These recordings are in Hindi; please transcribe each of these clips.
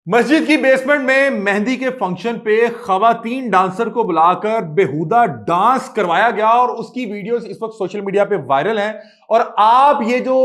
मस्जिद की बेसमेंट में मेहंदी के फंक्शन पे खवातीन डांसर को बुलाकर बेहुदा डांस करवाया गया और उसकी वीडियोस इस वक्त सोशल मीडिया पे वायरल हैं। और आप ये जो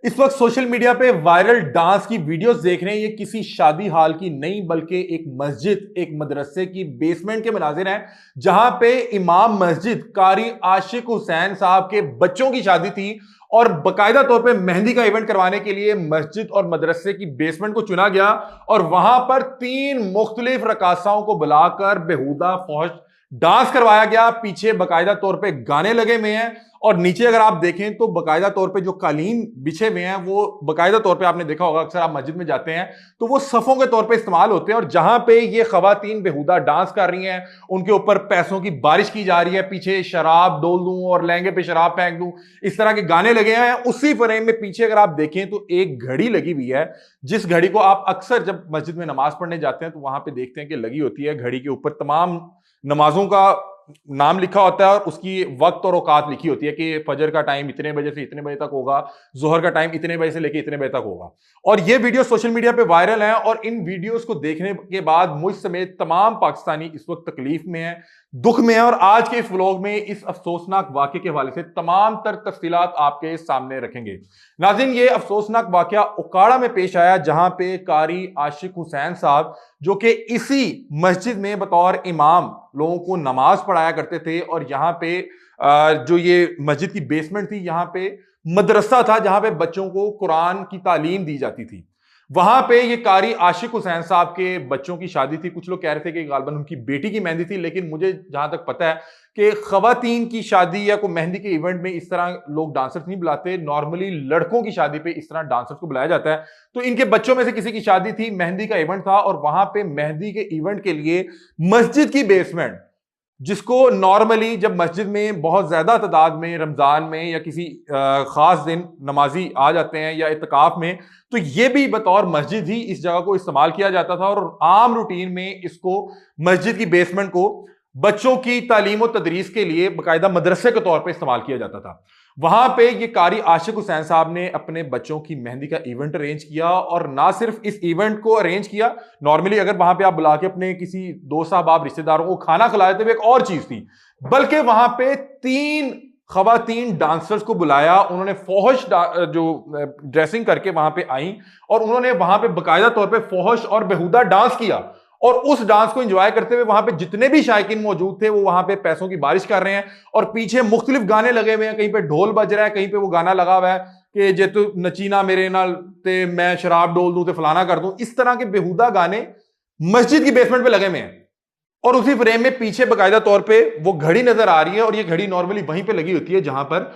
इस वक्त सोशल मीडिया पे वायरल डांस की वीडियोस देख रहे हैं, ये किसी शादी हाल की नहीं बल्कि एक मस्जिद, एक मदरसे की बेसमेंट के मनाजिर हैं, जहां पे इमाम मस्जिद कारी आशिक हुसैन साहब के बच्चों की शादी थी और बकायदा तौर पे मेहंदी का इवेंट करवाने के लिए मस्जिद और मदरसे की बेसमेंट को चुना गया और वहां पर 3 मुख्तलिफ रकासाओं को बुलाकर बेहुदा फौज डांस करवाया गया। पीछे बकायदा तौर पे गाने लगे हुए हैं और नीचे अगर आप देखें तो बकायदा तौर पे जो कालीन बिछे हुए हैं वो बकायदा तौर पे आपने देखा होगा, अक्सर आप मस्जिद में जाते हैं तो वो सफों के तौर पे इस्तेमाल होते हैं। और जहां पे ये खवातीन बेहुदा डांस कर रही हैं, उनके ऊपर पैसों की बारिश की जा रही है, पीछे शराब डोल दूं और लहंगे पे शराब फेंक दूं, इस तरह के गाने लगे हैं। उसी फ्रेम में पीछे अगर आप देखें तो एक घड़ी लगी हुई है, जिस घड़ी को आप अक्सर जब मस्जिद में नमाज पढ़ने जाते हैं तो वहां पे देखते हैं कि लगी होती है। घड़ी के ऊपर तमाम नमाजों का नाम लिखा होता है और उसकी वक्त और औकात लिखी होती है कि फजर का टाइम इतने बजे से इतने बजे तक होगा, जोहर का टाइम इतने बजे से लेकर इतने बजे तक होगा। और ये वीडियो सोशल मीडिया पे वायरल है और इन वीडियोस को देखने के बाद मुझ समेत तमाम पाकिस्तानी इस वक्त तकलीफ में है, दुख में है। और आज के इस व्लॉग में इस अफसोसनाक वाकये के हवाले से तमाम तर तफसीलात आपके सामने रखेंगे। नाज़रीन, ये अफसोसनाक वाकया उकाड़ा में पेश आया जहां पे कारी आशिक हुसैन साहब, जो कि इसी मस्जिद में बतौर इमाम लोगों को नमाज पढ़ाया करते थे, और यहाँ पे जो ये मस्जिद की बेसमेंट थी, यहाँ पे मदरसा था जहां पे बच्चों को कुरान की तालीम दी जाती थी। वहां पे ये कारी आशिक हुसैन साहब के बच्चों की शादी थी। कुछ लोग कह रहे थे कि गालबन उनकी बेटी की मेहंदी थी, लेकिन मुझे जहां तक पता है कि खवातीन की शादी या कोई मेहंदी के इवेंट में इस तरह लोग डांसर्स नहीं बुलाते। नॉर्मली लड़कों की शादी पे इस तरह डांसर्स को बुलाया जाता है। तो इनके बच्चों में से किसी की शादी थी, मेहंदी का इवेंट था और वहां पे मेहंदी के इवेंट के लिए मस्जिद की बेसमेंट, जिसको नॉर्मली जब मस्जिद में बहुत ज्यादा तादाद में रमजान में या किसी खास दिन नमाजी आ जाते हैं या इत्तिकाफ में, तो ये भी बतौर मस्जिद ही इस जगह को इस्तेमाल किया जाता था। और आम रूटीन में इसको मस्जिद की बेसमेंट को बच्चों की तालीम और तदरीस के लिए बाकायदा मदरसे के तौर पर इस्तेमाल किया जाता था। वहां पे ये कारी आशिक हुसैन साहब ने अपने बच्चों की मेहंदी का इवेंट अरेंज किया और ना सिर्फ इस इवेंट को अरेंज किया, नॉर्मली अगर वहां पे आप बुला के अपने किसी दोस्त साहब रिश्तेदारों को खाना खिलाए थे वो एक और चीज थी, बल्कि वहां पे 3 खवातीन डांसर्स को बुलाया। उन्होंने फौहश जो ड्रेसिंग करके वहां पे आई और उन्होंने वहां पे बाकायदा तौर पे फौहश और बेहुदा डांस किया। और उस डांस को एंजॉय करते हुए वहां पे जितने भी शायकीन मौजूद थे वो वहां पे पैसों की बारिश कर रहे हैं और पीछे मुख्तलिफ गाने लगे हुए हैं। कहीं पे ढोल बज रहा है, कहीं पे वो गाना लगा हुआ है कि जे तू नचीना मेरे नाल ते मैं शराब डोल दूं ते फलाना कर दूं। इस तरह के बेहुदा गाने मस्जिद की बेसमेंट पे लगे हुए हैं और उसी फ्रेम में पीछे बाकायदा तौर पे वो घड़ी नजर आ रही है। और ये घड़ी नॉर्मली वहीं पे लगी होती है जहां पर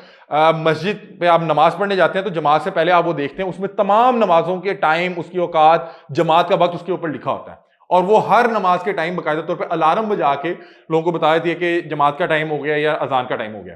मस्जिद पे आप नमाज पढ़ने जाते हैं तो जमात से पहले आप वो देखते हैं, उसमें तमाम नमाजों के टाइम, उसकी औकात, जमात का वक्त उसके ऊपर लिखा होता है। और वो हर नमाज के टाइम बाकायदा तौर पे अलार्म बजा के लोगों को बता देती है कि जमात का टाइम हो गया या अजान का टाइम हो गया।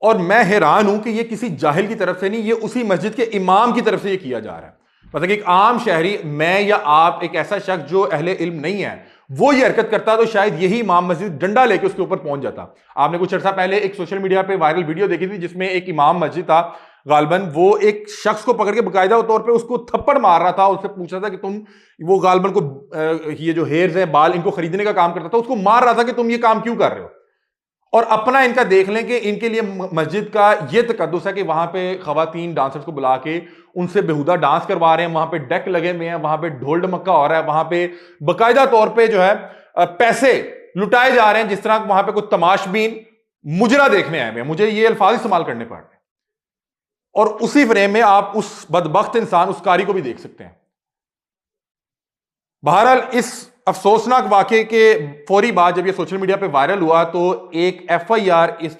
और मैं हैरान हूं कि ये किसी जाहिल की तरफ से नहीं, ये उसी मस्जिद के इमाम की तरफ से ये किया जा रहा है। मतलब कि एक आम शहरी, मैं या आप, एक ऐसा शख्स जो अहले इल्म नहीं है, वो ये हरकत करता तो शायद यही इमाम मस्जिद डंडा लेके उसके ऊपर पहुंच जाता। आपने कुछ अर्सा पहले एक सोशल मीडिया पे वायरल वीडियो देखी थी जिसमें एक इमाम मस्जिद था, गालबन वो एक शख्स को पकड़ के बाकायदा तौर पे उसको थप्पड़ मार रहा था, उससे पूछ रहा था कि तुम, वो गालबन को ये जो हेयर्स है, बाल, इनको खरीदने का काम करता था, उसको मार रहा था कि तुम ये काम क्यों कर रहे हो। और अपना इनका देख लें कि इनके लिए मस्जिद का ये तकद्दुस है कि वहां पे खवातीन डांसर्स को बुला के उनसे बेहुदा डांस करवा रहे हैं, वहां पे डेक लगे हुए हैं, वहां पे ढोल ढमक्का हो रहा है, वहां पे बाकायदा तौर पे जो है पैसे लुटाए जा रहे हैं, जिस तरह वहां पे कुछ तमाशबीन मुजरा देखने आए हुए हैं। मुझे ये अल्फाज इस्तेमाल करने पड़ रहे हैं। और उसी फ्रेम में आप उस बदबख्त इंसान, उस कारी को भी देख सकते हैं। बहरहाल, इस अफसोसनाक वाकये के फौरी बाद जब ये सोशल मीडिया पे वायरल हुआ तो एक FIR इस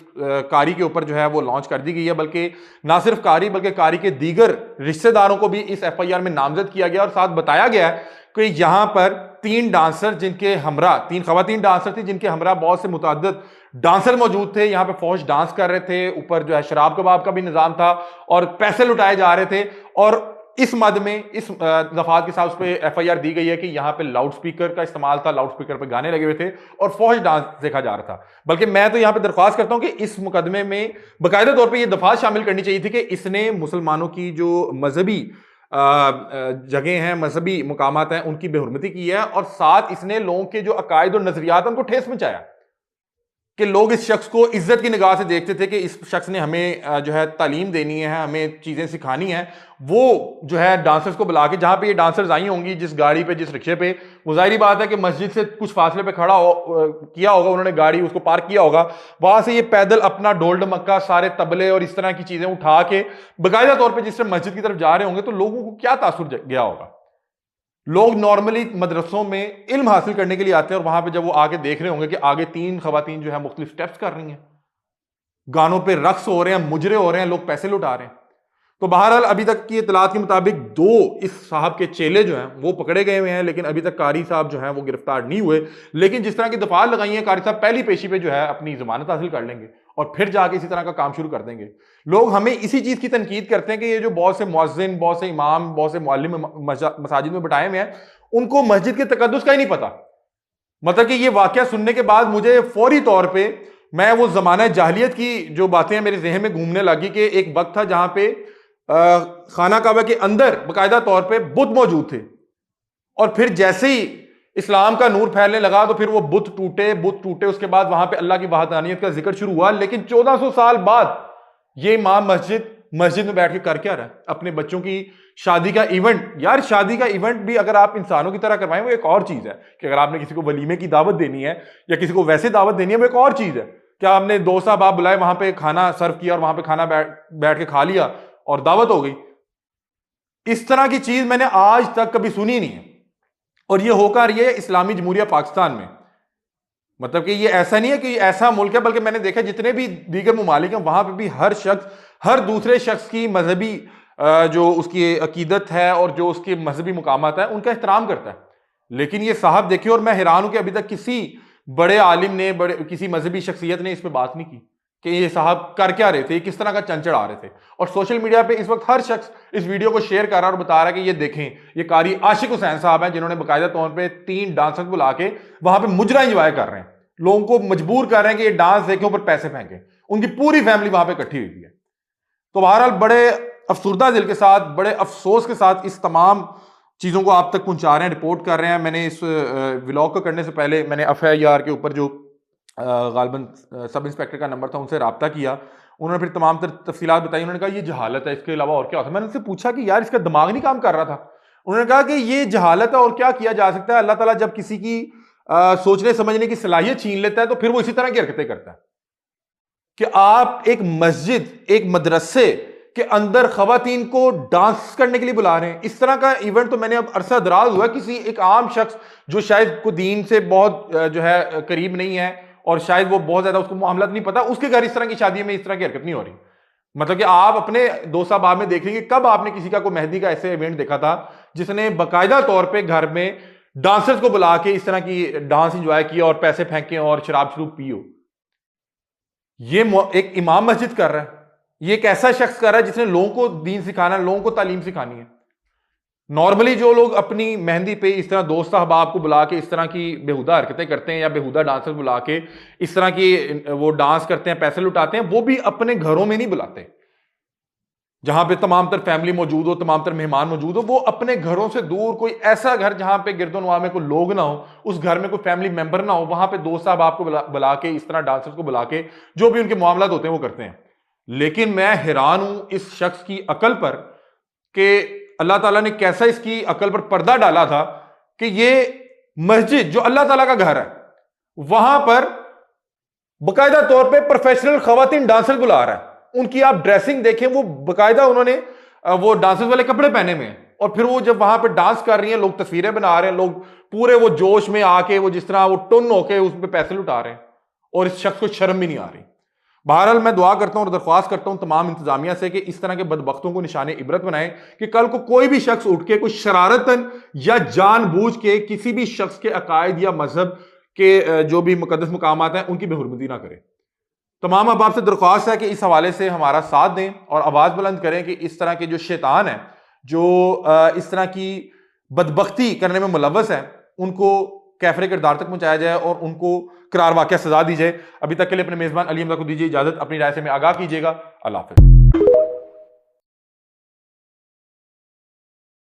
कारी के ऊपर जो है वो लॉन्च कर दी गई है। बल्कि ना सिर्फ कारी बल्कि कारी के दीगर रिश्तेदारों को भी इस FIR में नामजद किया गया और साथ बताया गया है कि यहां पर 3 डांसर जिनके हमरा, 3 खवातीन डांसर थी जिनके हमरा बहुत से मुतअद्दिद डांसर मौजूद थे, यहां पे फौज डांस कर रहे थे, ऊपर जो है शराब कबाब का भी निजाम था और पैसे लुटाए जा रहे थे। और इस मद में, इस दफात के साथ उस पर FIR दी गई है कि यहां पे लाउड स्पीकर का इस्तेमाल था, लाउड स्पीकर पे गाने लगे हुए थे और फौज डांस देखा जा रहा था। बल्कि मैं तो यहां पे दरख्वास्त करता हूं कि इस मुकदमे में बाकायदा तौर पे ये दफात शामिल करनी चाहिए थी कि इसने मुसलमानों की जो मजहबी जगह हैं, मजहबी मुकामात हैं, उनकी बेहुरमती की है, और साथ इसने लोगों के जो अकायद और नजरियात उनको ठेस पहुंचाया कि लोग इस शख्स को इज्जत की निगाह से देखते थे कि इस शख्स ने हमें जो है तालीम देनी है, हमें चीज़ें सिखानी है। वो जो है डांसर्स को बुला के, जहाँ पे ये डांसर्स आई होंगी, जिस गाड़ी पे, जिस रिक्शे पे, वो जाहिर बात है कि मस्जिद से कुछ फासले पे खड़ा किया होगा उन्होंने, गाड़ी उसको पार्क किया होगा, वहां से ये पैदल अपना ढोल ढमक्का, सारे तबले और इस तरह की चीज़ें उठा के बाकायदा तौर पर जिस तरह मस्जिद की तरफ जा रहे होंगे, तो लोगों को क्या तासुर गया होगा। लोग नॉर्मली मदरसों में इल्म हासिल करने के लिए आते हैं, और वहां पे जब वो आगे देख रहे होंगे कि आगे 3 खवातीन जो है मुख्तलिफ स्टेप्स कर रही हैं, गानों पे रक्स हो रहे हैं, मुजरे हो रहे हैं, लोग पैसे लुटा रहे हैं। तो बहरहाल अभी तक की इतलात के मुताबिक 2 इस साहब के चेले जो हैं वो पकड़े गए हुए हैं, लेकिन अभी तक कारी साहब जो हैं वो गिरफ्तार नहीं हुए। लेकिन जिस तरह की दफात लगाई है, कारी साहब पहली पेशी पे जो है अपनी जमानत हासिल कर लेंगे और फिर जाके इसी तरह का काम शुरू कर देंगे। लोग हमें इसी चीज की तनकीद करते हैं कि ये जो बहुत से मुअज्जिन, बहुत से इमाम, बहुत से मुअल्लिम मसाजिद में बैठाए हुए हैं, उनको मस्जिद के तकद्दुस का ही नहीं पता। मतलब कि ये वाकया सुनने के बाद मुझे फौरी तौर पे, मैं वो जमाना जाहिलियत की जो बातें मेरे जहन में घूमने लगी कि एक वक्त था जहां पे खाना काबा के अंदर बाकायदा तौर पे बुत मौजूद थे, और फिर जैसे ही इस्लाम का नूर फैलने लगा तो फिर वो बुत टूटे, उसके बाद वहां पे अल्लाह की वहदानियत का जिक्र शुरू हुआ। लेकिन 1400 साल बाद ये इमाम मस्जिद में बैठ के कर क्या रहा है? अपने बच्चों की शादी का इवेंट। यार शादी का इवेंट भी अगर आप इंसानों की तरह करवाएं वो एक और चीज है, कि अगर आपने किसी को वलीमे की दावत देनी है या किसी को वैसे दावत देनी है वो एक और चीज है। क्या आपने 2 साहब आप बुलाए, वहां पे खाना सर्व किया और वहां पे खाना बैठ के खा लिया और दावत हो गई? इस तरह की चीज मैंने आज तक कभी सुनी नहीं है, और ये होकर ये इस्लामी जमहूरिया पाकिस्तान में। मतलब कि ये ऐसा नहीं है कि ऐसा मुल्क है, बल्कि मैंने देखा जितने भी दीगर मुमालिक हैं वहां पे भी हर शख्स हर दूसरे शख्स की मजहबी जो उसकी अकीदत है और जो उसके मजहबी मुकामात है उनका एहतराम करता है। लेकिन ये साहब देखिए, और मैं हैरान हूं कि अभी तक किसी बड़े आलिम ने, किसी मजहबी शख्सियत ने इस पर बात नहीं की कि ये साहब कर क्या रहे थे, किस तरह का चंचड़ आ रहे थे। और सोशल मीडिया पे इस वक्त हर शख्स इस वीडियो को शेयर कर रहा है और बता रहा है कि ये देखें, ये कारी आशिक हुसैन साहब हैं जिन्होंने बाकायदा तौर पे 3 डांसर्स बुला के वहां पे मुजरा एंजॉय कर रहे हैं, लोगों को मजबूर कर रहे हैं कि ये डांस देखें, ऊपर पैसे फेंके। उनकी पूरी फैमिली वहां पर इकट्ठी हुई है। तो बहरहाल बड़े अफसुर्दा दिल के साथ, बड़े अफसोस के साथ इस तमाम चीज़ों को आप तक पहुंचा रहे हैं, रिपोर्ट कर रहे हैं। मैंने इस व्लॉग को करने से पहले मैंने FIR के ऊपर जो गालबन सब इंस्पेक्टर का नंबर था उनसे रब्ता किया। उन्होंने फिर तमाम तफसीलात बताई। उन्होंने कहा ये जहालत है, इसके अलावा और क्या होता है। मैंने उनसे पूछा कि यार इसका दिमाग नहीं काम कर रहा था? उन्होंने कहा कि ये जहालत है और क्या किया जा सकता है। अल्लाह ताला जब किसी की सोचने समझने की सलाहियत छीन लेता है तो फिर वो इसी तरह की हरकतें करता है कि आप एक मस्जिद, एक मदरसे के अंदर खवातीन को डांस करने के लिए बुला रहे हैं। इस तरह का इवेंट तो मैंने अब अरसा दराज हुआ किसी एक आम शख्स जो शायद को दीन से बहुत जो है करीब नहीं है और शायद वो बहुत ज्यादा उसको मामला नहीं पता, उसके घर इस तरह की शादी में इस तरह की हरकत नहीं हो रही। मतलब कि आप अपने दोस्त साहब में देखेंगे, कब आपने किसी का कोई मेहंदी का ऐसे इवेंट देखा था जिसने बाकायदा तौर पर घर में डांसर्स को बुला के इस तरह की डांस इंजॉय किया और पैसे फेंके और शराब शरूब पी हो? ये एक इमाम मस्जिद कर रहा है, ये एक ऐसा शख्स कर रहा है जिसने लोगों को दीन सिखाना है, लोगों को तालीम सिखानी है। नॉर्मली जो लोग अपनी मेहंदी पे इस तरह दोस्त अहबाब को बुला के इस तरह की बेहुदा हरकतें करते हैं या बेहुदा डांसर बुला के इस तरह की वो डांस करते हैं, पैसे लुटाते हैं, वो भी अपने घरों में नहीं बुलाते जहां पे तमाम तर फैमिली मौजूद हो, तमाम तर मेहमान मौजूद हो। वो अपने घरों से दूर कोई ऐसा घर जहां पे गिरदोनवा में कोई लोग ना हो, उस घर में कोई फैमिली मेंबर ना हो, वहां पे दोस्त साहब आपको बुला के इस तरह डांसर्स को बुला के जो भी उनके मामला होते हैं वो करते हैं। लेकिन मैं हैरान हूं इस शख्स की अकल पर कि अल्लाह ताला ने कैसा इसकी अकल पर पर्दा डाला था कि ये मस्जिद जो अल्लाह ताला का घर है वहां पर बाकायदा तौर पे प्रोफेशनल खवातीन डांसर बुला रहा है। उनकी आप ड्रेसिंग देखें, वो बाकायदा उन्होंने वो डांसर्स वाले कपड़े पहने हुए हैं, और फिर वो जब वहां पे डांस कर रही हैं, लोग तस्वीरें बना रहे हैं, लोग पूरे वो जोश में आके वो जिस तरह वो टुन होके उस पर पैसे लुटा रहे हैं, और इस शख्स को शर्म भी नहीं आ रही। बहरहाल मैं दुआ करता हूं और दरख्वास्त करता हूं तमाम इंतजामिया से कि इस तरह के बदबख्तों को निशाने इबरत बनाएं कि कल को कोई भी शख्स उठ के कोई शरारतन या जानबूझ के किसी भी शख्स के अकायद या मजहब के जो भी मुकद्दस मुकामात हैं उनकी बेहुरमती ना करें। तमाम अब आपसे दरख्वास्त है कि इस हवाले से हमारा साथ दें और आवाज बुलंद करें कि इस तरह के जो शैतान है, जो इस तरह की बदबख्ती करने में मुलव्वस है, उनको कैफरे किरदार तक पहुंचाया जाए और उनको करार वाक़या सजा दी जाए। अभी तक के लिए अपने मेजबान अली हमजा को दीजिए इजाजत, अपनी राय से में आगाह कीजिएगा। अल्लाह हाफ़िज़।